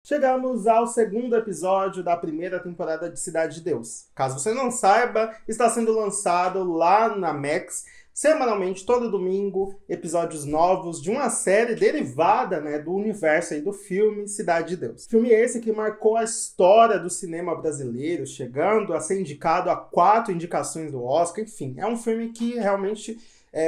Chegamos ao segundo episódio da primeira temporada de Cidade de Deus. Caso você não saiba, está sendo lançado lá na Max, semanalmente, todo domingo, episódios novos de uma série derivada, do universo aí do filme Cidade de Deus. Filme esse que marcou a história do cinema brasileiro, chegando a ser indicado a 4 indicações do Oscar. Enfim, é um filme que realmente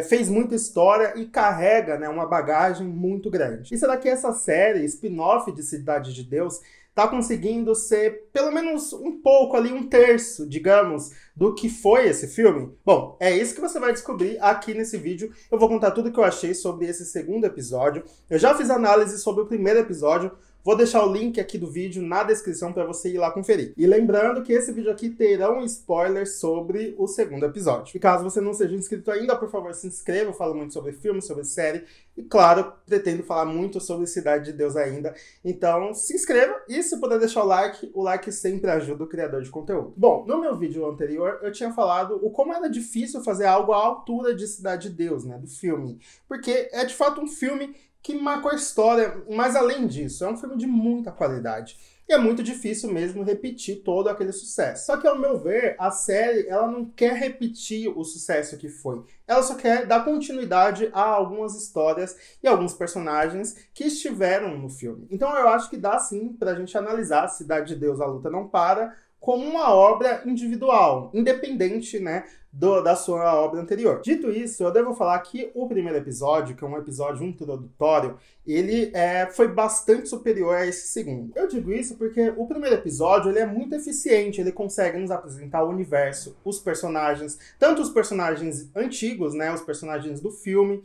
fez muita história e carrega uma bagagem muito grande. E será que essa série, spin-off de Cidade de Deus, está conseguindo ser pelo menos um pouco ali, um terço, digamos, do que foi esse filme? Bom, é isso que você vai descobrir aqui nesse vídeo. Eu vou contar tudo o que eu achei sobre esse segundo episódio. Eu já fiz análise sobre o primeiro episódio. Vou deixar o link aqui do vídeo na descrição para você ir lá conferir. E lembrando que esse vídeo aqui terá um spoiler sobre o segundo episódio. E caso você não seja inscrito ainda, por favor, se inscreva. Eu falo muito sobre filme, sobre série. E claro, pretendo falar muito sobre Cidade de Deus ainda. Então, se inscreva e se puder deixar o like sempre ajuda o criador de conteúdo. Bom, no meu vídeo anterior, eu tinha falado o como era difícil fazer algo à altura de Cidade de Deus, do filme. Porque é de fato um filme que marcou a história, mas além disso, é um filme de muita qualidade. E é muito difícil mesmo repetir todo aquele sucesso. Só que, ao meu ver, a série ela não quer repetir o sucesso que foi. Ela só quer dar continuidade a algumas histórias e alguns personagens que estiveram no filme. Então eu acho que dá sim pra gente analisar Cidade de Deus, A Luta Não Para, como uma obra individual, independente, da sua obra anterior. Dito isso, eu devo falar que o primeiro episódio, que é um episódio introdutório, ele foi bastante superior a esse segundo. Eu digo isso porque o primeiro episódio ele é muito eficiente, ele consegue nos apresentar o universo, os personagens, tanto os personagens antigos, os personagens do filme,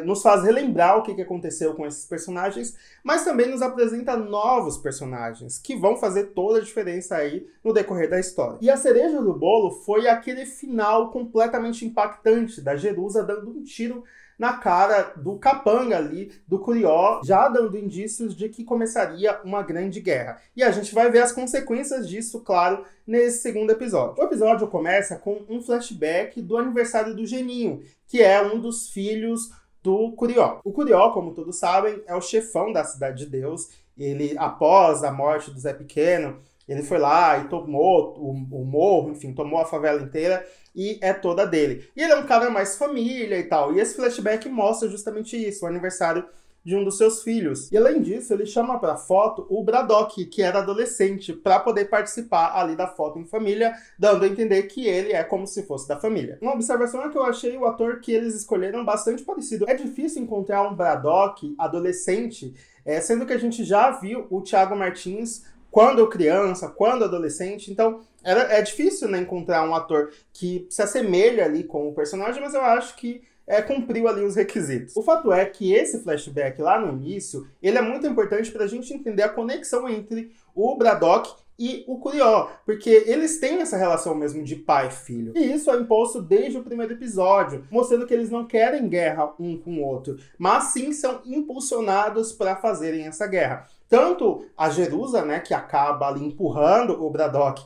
nos faz relembrar o que aconteceu com esses personagens, mas também nos apresenta novos personagens, que vão fazer toda a diferença aí no decorrer da história. E a cereja do bolo foi aquele final completamente impactante da Jerusa dando um tiro na cara do capanga ali, do Curió, já dando indícios de que começaria uma grande guerra. E a gente vai ver as consequências disso, claro, nesse segundo episódio. O episódio começa com um flashback do aniversário do Geninho, que é um dos filhos do Curió. O Curió, como todos sabem, é o chefão da Cidade de Deus. Ele, após a morte do Zé Pequeno, ele foi lá e tomou o morro, enfim, tomou a favela inteira e é toda dele. E ele é um cara mais família e tal. E esse flashback mostra justamente isso, o aniversário de um dos seus filhos. E além disso, ele chama para foto o Braddock, que era adolescente, para poder participar ali da foto em família, dando a entender que ele é como se fosse da família. Uma observação é que eu achei o ator que eles escolheram bastante parecido. É difícil encontrar um Braddock adolescente, sendo que a gente já viu o Thiago Martins quando criança, quando adolescente, então é difícil encontrar um ator que se assemelha ali com o personagem, mas eu acho que cumpriu ali os requisitos. O fato é que esse flashback lá no início, ele é muito importante para a gente entender a conexão entre o Braddock e o Curió, porque eles têm essa relação mesmo de pai e filho. E isso é imposto desde o primeiro episódio, mostrando que eles não querem guerra um com o outro, mas sim são impulsionados para fazerem essa guerra. Tanto a Jerusa, que acaba ali empurrando o Braddock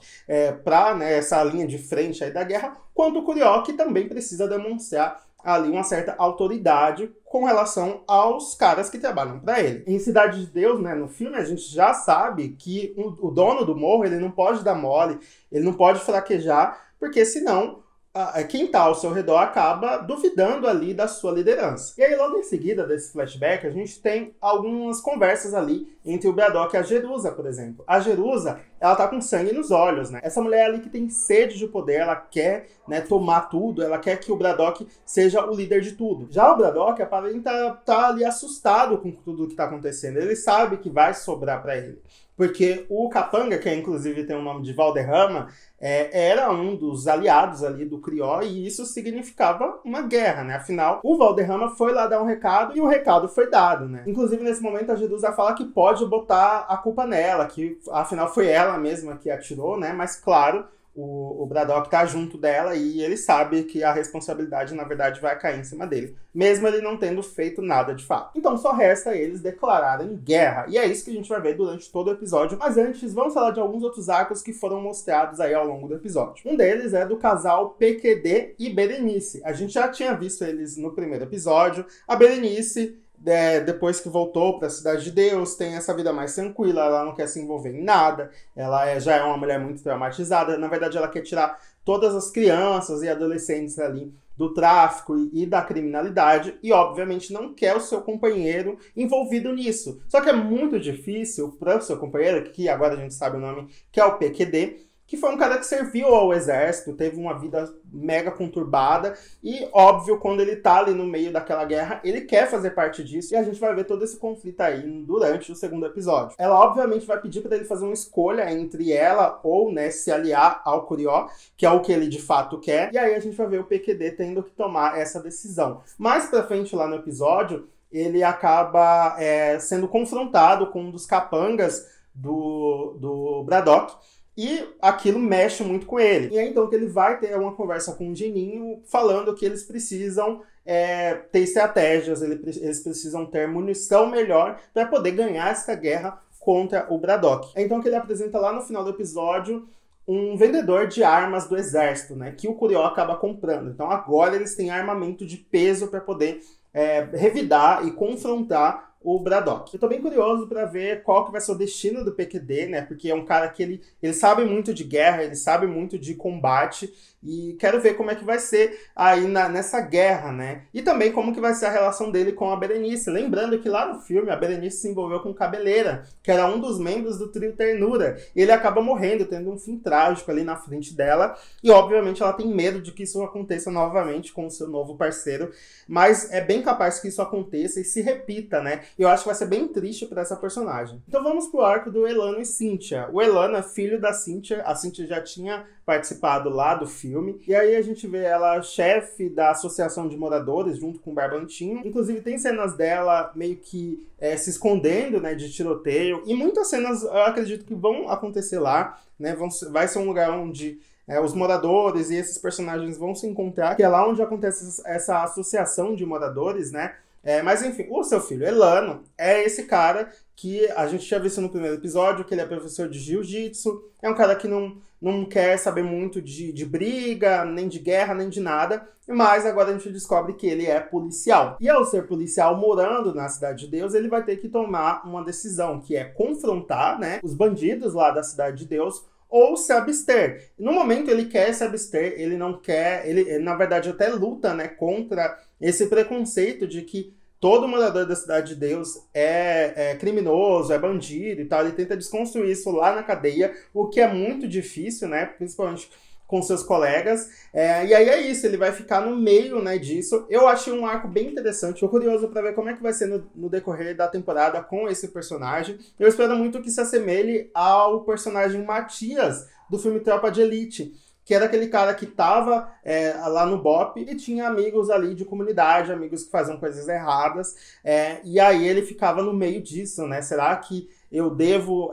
para essa linha de frente aí da guerra, quanto o Curió, que também precisa demonstrar ali uma certa autoridade com relação aos caras que trabalham para ele. Em Cidade de Deus, no filme, a gente já sabe que o dono do morro, ele não pode dar mole, ele não pode fraquejar, porque senão quem está ao seu redor acaba duvidando ali da sua liderança. E aí, logo em seguida desse flashback, a gente tem algumas conversas ali entre o Braddock e a Jerusa, por exemplo. A Jerusa, ela tá com sangue nos olhos, Essa mulher ali que tem sede de poder, ela quer, tomar tudo, ela quer que o Braddock seja o líder de tudo. Já o Braddock aparenta tá ali assustado com tudo que tá acontecendo. Ele sabe que vai sobrar para ele. Porque o Capanga, que inclusive tem o nome de Valderrama, era um dos aliados ali do Curió e isso significava uma guerra, Afinal, o Valderrama foi lá dar um recado e o recado foi dado, Inclusive, nesse momento, a Jerusa fala que pode botar a culpa nela, que afinal foi ela mesma que atirou, Mas, claro, o Braddock tá junto dela e ele sabe que a responsabilidade, na verdade, vai cair em cima dele, mesmo ele não tendo feito nada de fato. Então só resta eles declararem guerra, e é isso que a gente vai ver durante todo o episódio. Mas antes, vamos falar de alguns outros arcos que foram mostrados aí ao longo do episódio. Um deles é do casal PQD e Berenice. A gente já tinha visto eles no primeiro episódio. A Berenice depois que voltou para a Cidade de Deus, tem essa vida mais tranquila, ela não quer se envolver em nada, já é uma mulher muito traumatizada, na verdade ela quer tirar todas as crianças e adolescentes ali do tráfico e da criminalidade, e obviamente não quer o seu companheiro envolvido nisso. Só que é muito difícil para o seu companheiro, que agora a gente sabe o nome, que é o PQD, que foi um cara que serviu ao exército, teve uma vida mega conturbada, e óbvio, quando ele tá ali no meio daquela guerra, ele quer fazer parte disso, e a gente vai ver todo esse conflito aí durante o segundo episódio. Ela obviamente vai pedir para ele fazer uma escolha entre ela ou, né, se aliar ao Curió, que é o que ele de fato quer, e aí a gente vai ver o PQD tendo que tomar essa decisão. Mais pra frente lá no episódio, ele acaba sendo confrontado com um dos capangas do Braddock, e aquilo mexe muito com ele. E é então que ele vai ter uma conversa com o Geninho, falando que eles precisam ter estratégias, eles precisam ter munição melhor para poder ganhar essa guerra contra o Braddock. É então que ele apresenta lá no final do episódio um vendedor de armas do exército, né, que o Curió acaba comprando. Então agora eles têm armamento de peso para poder revidar e confrontar o Braddock. Eu tô bem curioso para ver qual que vai ser o destino do PQD, né? Porque é um cara que ele sabe muito de guerra, ele sabe muito de combate, e quero ver como é que vai ser aí nessa guerra, né? E também como que vai ser a relação dele com a Berenice. Lembrando que lá no filme a Berenice se envolveu com Cabeleira, que era um dos membros do trio Ternura. Ele acaba morrendo, tendo um fim trágico ali na frente dela, e obviamente ela tem medo de que isso aconteça novamente com o seu novo parceiro, mas é bem capaz que isso aconteça e se repita, né? E eu acho que vai ser bem triste para essa personagem. Então vamos pro arco do Elano e Cynthia. O Elano é filho da Cynthia, a Cynthia já tinha participado lá do filme, e aí a gente vê ela chefe da associação de moradores, junto com o Barbantinho. Inclusive tem cenas dela meio que se escondendo, né, de tiroteio, e muitas cenas eu acredito que vão acontecer lá, né, vai ser um lugar onde os moradores e esses personagens vão se encontrar, que é lá onde acontece essa associação de moradores, né? Mas enfim, o seu filho Elano é esse cara que a gente tinha visto no primeiro episódio, que ele é professor de jiu-jitsu, é um cara que não quer saber muito de briga, nem de guerra, nem de nada, mas agora a gente descobre que ele é policial. E ao ser policial morando na Cidade de Deus, ele vai ter que tomar uma decisão, que é confrontar, né, os bandidos lá da Cidade de Deus, ou se abster. No momento ele quer se abster, ele não quer, ele na verdade até luta, né, contra esse preconceito de que todo morador da Cidade de Deus é criminoso, é bandido e tal. Ele tenta desconstruir isso lá na cadeia, o que é muito difícil, né, principalmente com seus colegas, e aí é isso, ele vai ficar no meio, né, disso. Eu achei um arco bem interessante, tô curioso para ver como é que vai ser no decorrer da temporada com esse personagem. Eu espero muito que se assemelhe ao personagem Matias, do filme Tropa de Elite, que era aquele cara que tava lá no BOPE e tinha amigos ali de comunidade, amigos que faziam coisas erradas, e aí ele ficava no meio disso, né, será que eu devo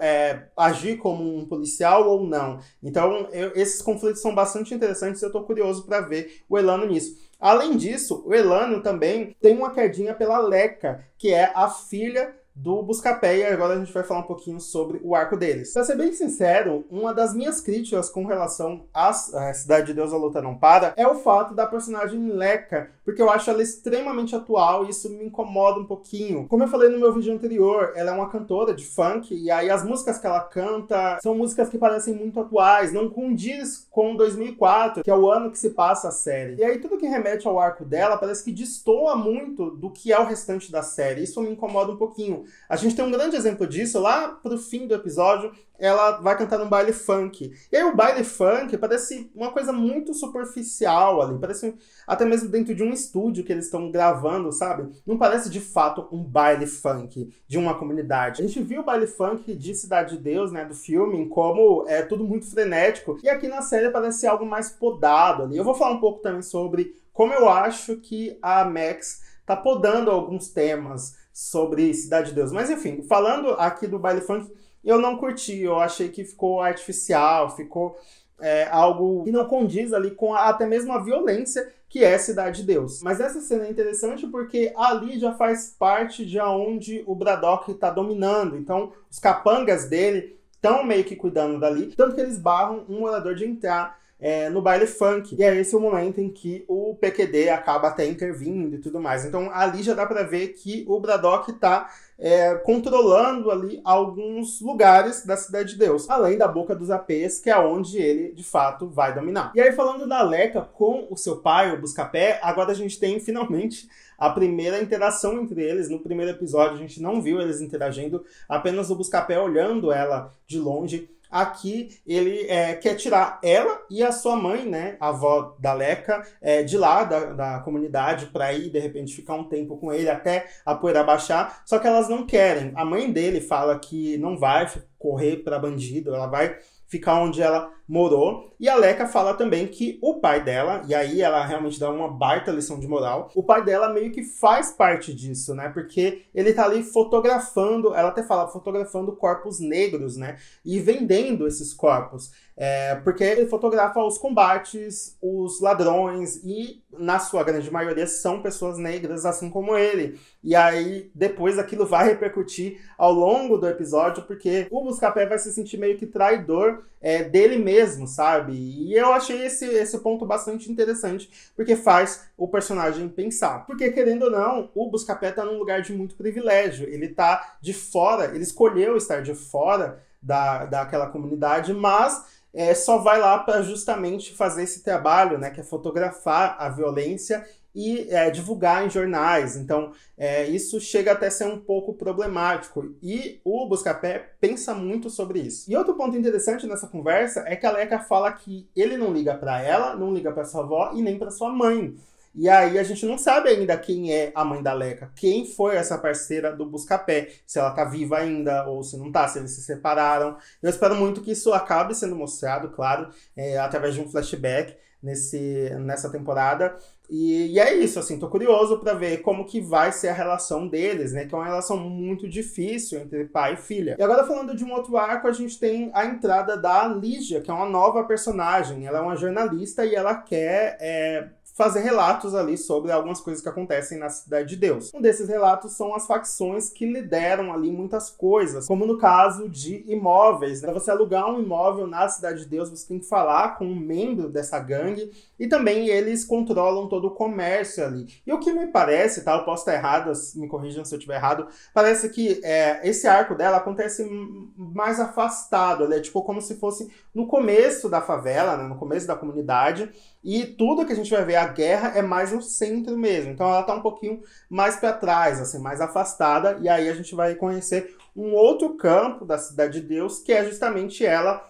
agir como um policial ou não? Então, esses conflitos são bastante interessantes e eu tô curioso para ver o Elano nisso. Além disso, o Elano também tem uma quedinha pela Leca, que é a filha do Buscapé, e agora a gente vai falar um pouquinho sobre o arco deles. Pra ser bem sincero, uma das minhas críticas com relação à Cidade de Deus, a Luta Não Para, é o fato da personagem Leca, porque eu acho ela extremamente atual e isso me incomoda um pouquinho. Como eu falei no meu vídeo anterior, ela é uma cantora de funk, e aí as músicas que ela canta são músicas que parecem muito atuais, não condiz com 2004, que é o ano que se passa a série. E aí tudo que remete ao arco dela parece que destoa muito do que é o restante da série, isso me incomoda um pouquinho. A gente tem um grande exemplo disso, lá pro fim do episódio, ela vai cantar num baile funk. E aí o baile funk parece uma coisa muito superficial ali, parece até mesmo dentro de um estúdio que eles estão gravando, sabe? Não parece de fato um baile funk de uma comunidade. A gente viu o baile funk de Cidade de Deus, né, do filme, como é tudo muito frenético, e aqui na série parece algo mais podado ali. Eu vou falar um pouco também sobre como eu acho que a Max tá podando alguns temas sobre Cidade de Deus. Mas enfim, falando aqui do baile funk, eu não curti, eu achei que ficou artificial, ficou algo que não condiz ali com até mesmo a violência que é Cidade de Deus. Mas essa cena é interessante porque ali já faz parte de onde o Braddock está dominando, então os capangas dele estão meio que cuidando dali, tanto que eles barram um morador de entrar no baile funk. E é esse o momento em que o PQD acaba até intervindo e tudo mais. Então ali já dá pra ver que o Braddock tá controlando ali alguns lugares da Cidade de Deus, além da Boca dos Apês, que é onde ele, de fato, vai dominar. E aí, falando da Leca com o seu pai, o Buscapé, agora a gente tem, finalmente, a primeira interação entre eles. No primeiro episódio, a gente não viu eles interagindo, apenas o Buscapé olhando ela de longe. Aqui ele quer tirar ela e a sua mãe, né, a avó da Leca, de lá da comunidade para ir, de repente, ficar um tempo com ele até a poeira baixar, só que elas não querem. A mãe dele fala que não vai correr para bandido, ela vai ficar onde ela morou. E a Leca fala também que o pai dela, e aí ela realmente dá uma baita lição de moral, o pai dela meio que faz parte disso, né? Porque ele tá ali fotografando, ela até fala, fotografando corpos negros, né? E vendendo esses corpos. Porque ele fotografa os combates, os ladrões, e na sua grande maioria são pessoas negras, assim como ele. E aí, depois aquilo vai repercutir ao longo do episódio, porque o Buscapé vai se sentir meio que traidor dele mesmo, sabe? E eu achei esse ponto bastante interessante, porque faz o personagem pensar. Porque, querendo ou não, o Buscapé tá num lugar de muito privilégio. Ele tá de fora, ele escolheu estar de fora daquela comunidade, mas só vai lá para justamente fazer esse trabalho, né, que é fotografar a violência e divulgar em jornais. Então, isso chega até a ser um pouco problemático. E o Buscapé pensa muito sobre isso. E outro ponto interessante nessa conversa é que a Leca fala que ele não liga para ela, não liga para sua avó e nem para sua mãe. E aí a gente não sabe ainda quem é a mãe da Leca, quem foi essa parceira do Buscapé, se ela tá viva ainda ou se não tá, se eles se separaram. Eu espero muito que isso acabe sendo mostrado, claro, através de um flashback nessa temporada. E é isso, assim, tô curioso para ver como que vai ser a relação deles, né? Que é uma relação muito difícil entre pai e filha. E agora, falando de um outro arco, a gente tem a entrada da Lígia, que é uma nova personagem. Ela é uma jornalista e ela quer fazer relatos ali sobre algumas coisas que acontecem na Cidade de Deus. Um desses relatos são as facções que lideram ali muitas coisas, como no caso de imóveis, né? Para você alugar um imóvel na Cidade de Deus, você tem que falar com um membro dessa gangue, e também eles controlam todo o comércio ali. E o que me parece, tá? Eu posso estar errado, me corrijam se eu estiver errado, parece que esse arco dela acontece mais afastado, né? Tipo como se fosse no começo da favela, né? No começo da comunidade, e tudo que a gente vai ver, a guerra, é mais no centro mesmo. Então ela tá um pouquinho mais para trás, assim, mais afastada, e aí a gente vai conhecer um outro campo da Cidade de Deus, que é justamente ela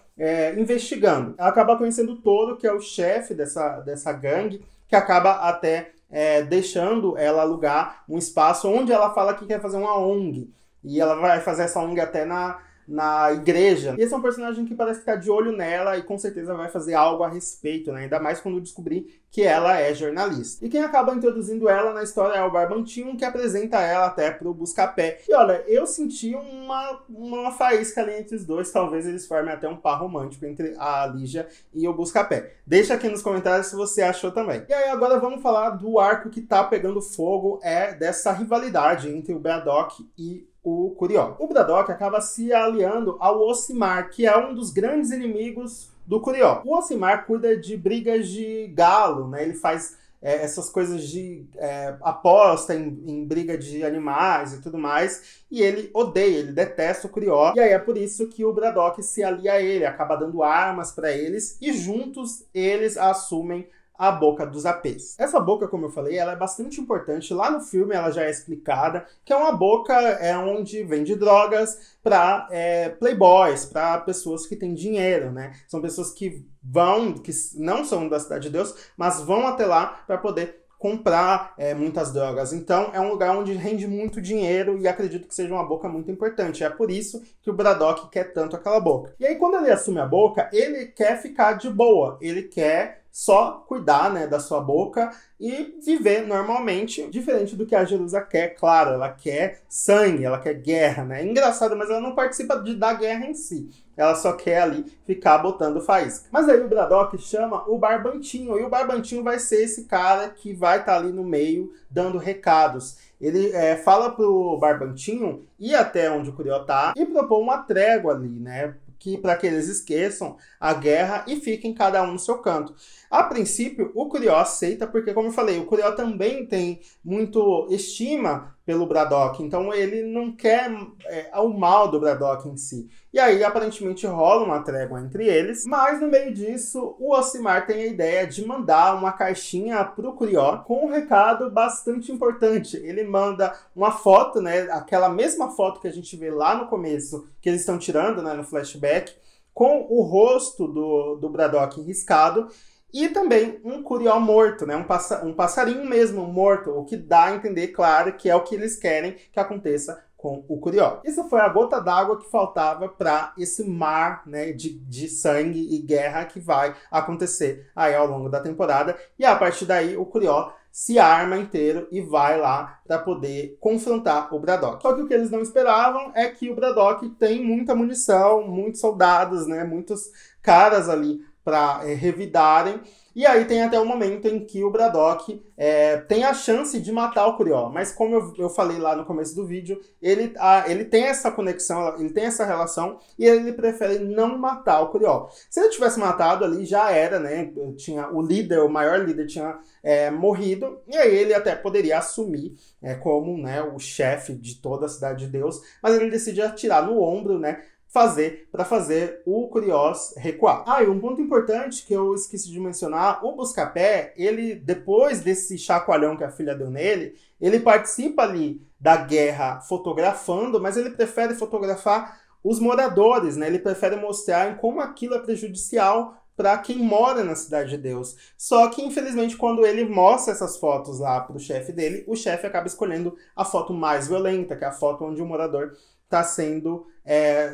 investigando. Ela acaba conhecendo o Toro, que é o chefe dessa gangue, que acaba até deixando ela alugar um espaço onde ela fala que quer fazer uma ONG. E ela vai fazer essa ONG até na igreja. E esse é um personagem que parece ficar de olho nela e com certeza vai fazer algo a respeito, né? Ainda mais quando descobrir que ela é jornalista. E quem acaba introduzindo ela na história é o Barbantinho, que apresenta ela até pro Buscapé. E olha, eu senti uma faísca ali entre os dois. Talvez eles formem até um par romântico entre a Lígia e o Buscapé. Deixa aqui nos comentários se você achou também. E aí agora vamos falar do arco que tá pegando fogo, dessa rivalidade entre o Braddock e o Curió. O Braddock acaba se aliando ao Ocimar, que é um dos grandes inimigos do Curió. O Ocimar cuida de brigas de galo, né? Ele faz essas coisas de aposta em briga de animais e tudo mais, e ele odeia, ele detesta o Curió, e aí é por isso que o Braddock se alia a ele, acaba dando armas para eles, e juntos eles assumem a Boca dos Apês. Essa boca, como eu falei, ela é bastante importante. Lá no filme ela já é explicada, que é uma boca onde vende drogas para playboys, para pessoas que têm dinheiro, né? São pessoas que não são da Cidade de Deus, mas vão até lá para poder comprar muitas drogas. Então é um lugar onde rende muito dinheiro e acredito que seja uma boca muito importante. É por isso que o Braddock quer tanto aquela boca. E aí quando ele assume a boca, ele quer ficar de boa, ele quer só cuidar, né, da sua boca e viver normalmente, diferente do que a Jerusa quer, claro, ela quer sangue, ela quer guerra, né? É engraçado, mas ela não participa da guerra em si. Ela só quer ali ficar botando faísca. Mas aí o Braddock chama o Barbantinho, e o Barbantinho vai ser esse cara que vai estar ali no meio dando recados. Ele fala pro Barbantinho ir até onde o Curió tá e propor uma trégua ali, né? para que eles esqueçam a guerra e fiquem cada um no seu canto. A princípio, o Curió aceita, porque, como eu falei, o Curió também tem muito estima pelo Braddock, então ele não quer o mal do Braddock em si. E aí, aparentemente, rola uma trégua entre eles, mas no meio disso, o Ocimar tem a ideia de mandar uma caixinha pro Curió com um recado bastante importante. Ele manda uma foto, né, aquela mesma foto que a gente vê lá no começo, que eles estão tirando, né, no flashback, com o rosto do Braddock riscado, e também um Curió morto, né? Um passarinho mesmo morto, o que dá a entender, claro, que é o que eles querem que aconteça com o Curió. Isso foi a gota d'água que faltava para esse mar, né, de sangue e guerra que vai acontecer aí ao longo da temporada. E a partir daí o Curió se arma inteiro e vai lá para poder confrontar o Braddock. Só que o que eles não esperavam é que o Braddock tem muita munição, muitos soldados, né, muitos caras ali para revidarem. E aí tem até o momento em que o Braddock tem a chance de matar o Curió. Mas como eu falei lá no começo do vídeo, ele tem essa conexão, ele tem essa relação e ele prefere não matar o Curió. Se ele tivesse matado ali, já era, né? Tinha o líder, o maior líder tinha morrido. E aí ele até poderia assumir como, né, o chefe de toda a Cidade de Deus. Mas ele decide atirar no ombro, né? Para fazer o Curió recuar. E um ponto importante que eu esqueci de mencionar, o Buscapé, ele, depois desse chacoalhão que a filha deu nele, ele participa ali da guerra fotografando, mas ele prefere fotografar os moradores, né? Ele prefere mostrar em como aquilo é prejudicial para quem mora na Cidade de Deus. Só que, infelizmente, quando ele mostra essas fotos lá para o chefe dele, o chefe acaba escolhendo a foto mais violenta, que é a foto onde o morador está sendo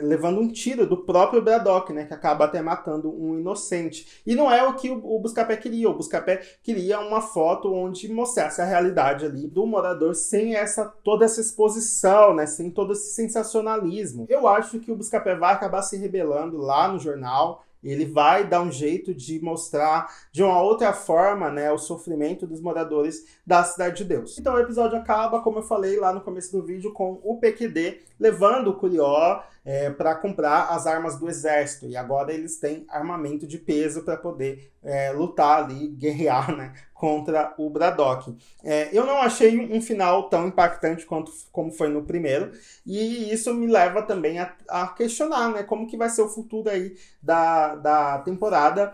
levando um tiro do próprio Braddock, né, que acaba até matando um inocente. E não é o que o Buscapé queria. O Buscapé queria uma foto onde mostrasse a realidade ali do morador sem toda essa exposição, né, sem todo esse sensacionalismo. Eu acho que o Buscapé vai acabar se rebelando lá no jornal. Ele vai dar um jeito de mostrar de uma outra forma, né, o sofrimento dos moradores da Cidade de Deus. Então o episódio acaba, como eu falei lá no começo do vídeo, com o PQD levando o Curió para comprar as armas do exército. E agora eles têm armamento de peso para poder lutar ali, guerrear, né, contra o Braddock. Eu não achei um final tão impactante como foi no primeiro. E isso me leva também a questionar, né, como que vai ser o futuro aí da temporada.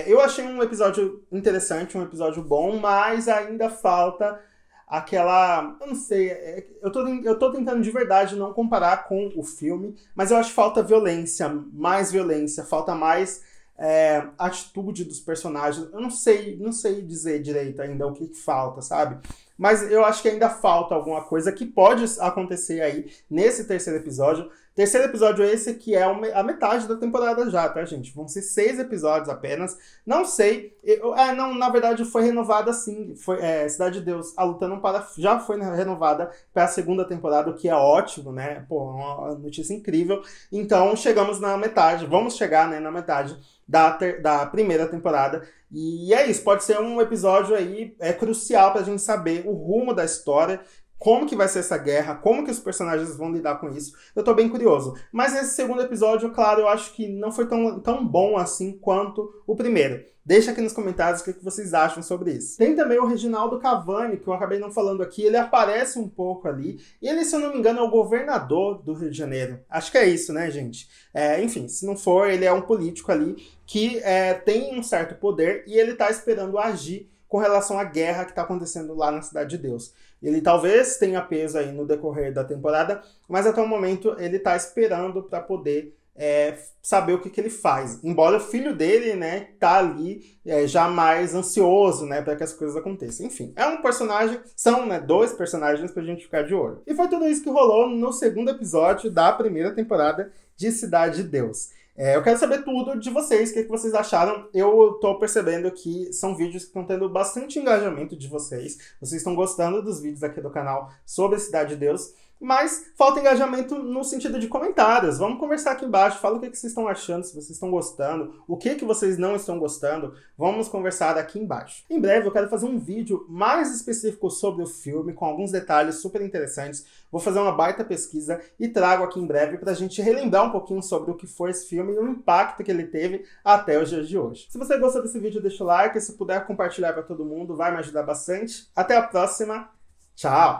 Eu achei um episódio interessante, um episódio bom, mas ainda falta aquela... Eu não sei, eu tô tentando de verdade não comparar com o filme, mas eu acho que falta violência, falta mais atitude dos personagens. Eu não sei dizer direito ainda o que falta, sabe? Mas eu acho que ainda falta alguma coisa que pode acontecer aí nesse terceiro episódio. Terceiro episódio esse que é a metade da temporada já, tá, gente? Vão ser 6 episódios apenas. Não sei. Não, na verdade foi renovada sim. Cidade de Deus, a luta não para, já foi renovada para a segunda temporada, o que é ótimo, né? Pô, uma notícia incrível. Então chegamos na metade, vamos chegar, né, na metade da primeira temporada. E é isso, pode ser um episódio aí crucial pra gente saber o rumo da história, como que vai ser essa guerra, como que os personagens vão lidar com isso. Eu tô bem curioso. Mas nesse segundo episódio, claro, eu acho que não foi tão bom assim quanto o primeiro. Deixa aqui nos comentários o que vocês acham sobre isso. Tem também o Reginaldo Cavani, que eu acabei não falando aqui. Ele aparece um pouco ali. E ele, se eu não me engano, é o governador do Rio de Janeiro. Acho que é isso, né, gente? Enfim, se não for, ele é um político ali que tem um certo poder e ele tá esperando agir com relação à guerra que está acontecendo lá na Cidade de Deus. Ele talvez tenha peso aí no decorrer da temporada, mas até o momento ele está esperando para poder saber o que ele faz. Embora o filho dele, né, tá ali já mais ansioso, né, para que as coisas aconteçam. Enfim, é um personagem, são, né, 2 personagens pra gente ficar de olho. E foi tudo isso que rolou no segundo episódio da primeira temporada de Cidade de Deus. Eu quero saber tudo de vocês, o que vocês acharam. Eu tô percebendo que são vídeos que estão tendo bastante engajamento de vocês. Vocês estão gostando dos vídeos aqui do canal sobre a Cidade de Deus. Mas falta engajamento no sentido de comentários. Vamos conversar aqui embaixo, fala o que vocês estão achando, se vocês estão gostando, o que vocês não estão gostando. Vamos conversar aqui embaixo. Em breve eu quero fazer um vídeo mais específico sobre o filme, com alguns detalhes super interessantes. Vou fazer uma baita pesquisa e trago aqui em breve pra gente relembrar um pouquinho sobre o que foi esse filme e o impacto que ele teve até os dias de hoje. Se você gostou desse vídeo, deixa o like, se puder compartilhar pra todo mundo, vai me ajudar bastante. Até a próxima, tchau!